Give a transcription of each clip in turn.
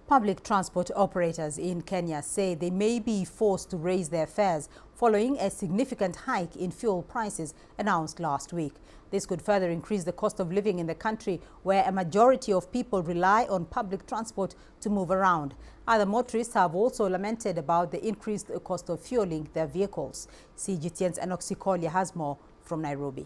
Public transport operators in Kenya say they may be forced to raise their fares following a significant hike in fuel prices announced last week. This could further increase the cost of living in the country, where a majority of people rely on public transport to move around. Other motorists have also lamented about the increased cost of fueling their vehicles. CGTN's Enoch has more from Nairobi.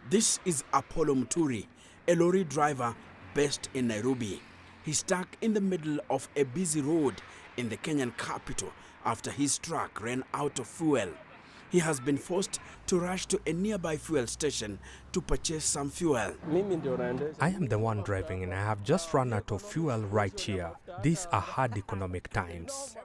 This is Apollo Muturi, a lorry driver based in Nairobi. He's stuck in the middle of a busy road in the Kenyan capital after his truck ran out of fuel. He has been forced to rush to a nearby fuel station to purchase some fuel. I am the one driving and I have just run out of fuel right here. These are hard economic times.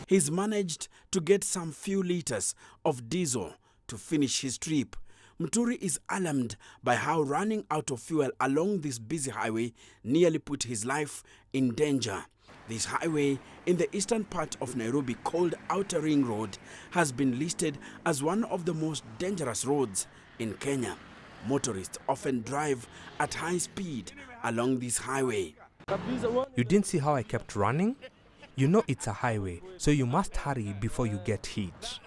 He's managed to get some few liters of diesel to finish his trip. Muturi is alarmed by how running out of fuel along this busy highway nearly put his life in danger. This highway in the eastern part of Nairobi, called Outer Ring Road, has been listed as one of the most dangerous roads in Kenya. Motorists often drive at high speed along this highway. You didn't see how I kept running? You know it's a highway, so you must hurry before you get hit.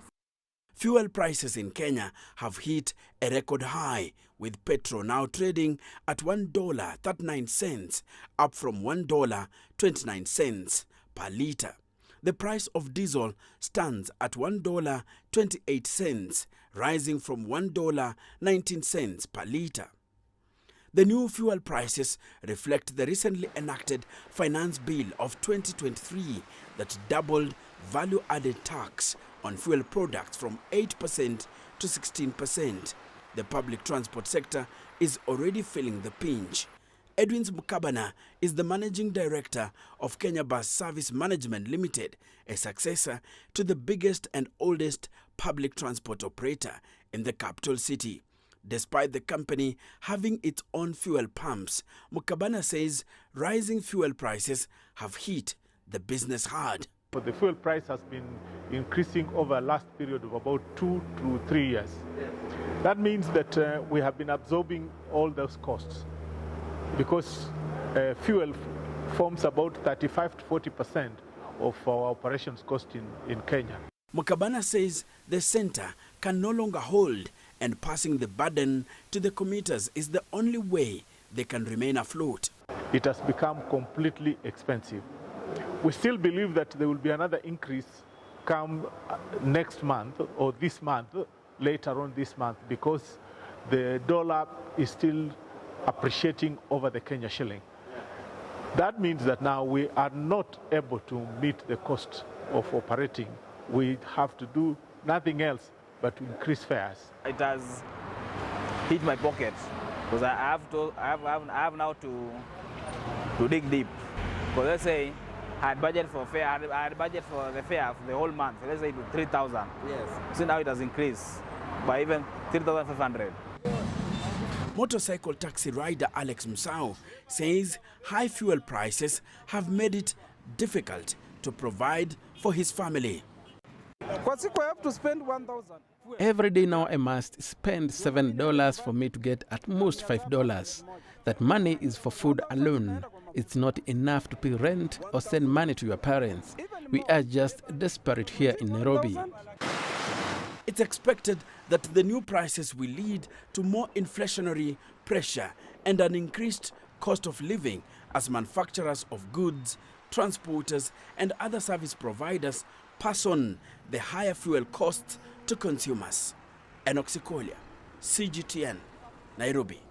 Fuel prices in Kenya have hit a record high, with petrol now trading at $1.39, up from $1.29 per litre. The price of diesel stands at $1.28, rising from $1.19 per litre. The new fuel prices reflect the recently enacted Finance Bill of 2023 that doubled value-added tax on fuel products from 8% to 16%. The public transport sector is already feeling the pinch. Edwin Mukabana is the managing director of Kenya Bus Service Management Limited, a successor to the biggest and oldest public transport operator in the capital city. Despite the company having its own fuel pumps, Mukabana says rising fuel prices have hit the business hard. But the fuel price has been increasing over a last period of about 2 to 3 years. That means that we have been absorbing all those costs, because fuel forms about 35 to 40% of our operations cost in Kenya. Mukabana says the center can no longer hold, and passing the burden to the commuters is the only way they can remain afloat. It has become completely expensive. We still believe that there will be another increase come next month or this month, later on this month, because the dollar is still appreciating over the Kenya shilling. That means that now we are not able to meet the cost of operating. We have to do nothing else but to increase fares. It has hit my pockets, because I have now to dig deep. Because let's say I had budget for fare, I had budget for the fare for the whole month. Let's say 3,000. Yes. So now it has increased by even 3,500. Motorcycle taxi rider Alex Musau says high fuel prices have made it difficult to provide for his family. I have to spend 1,000. Every day now I must spend $7 for me to get at most $5. That money is for food alone. It's not enough to pay rent or send money to your parents. We are just desperate here in Nairobi. It's expected that the new prices will lead to more inflationary pressure and an increased cost of living as manufacturers of goods, transporters, and other service providers pass on the higher fuel costs to consumers. Enoch, CGTN, Nairobi.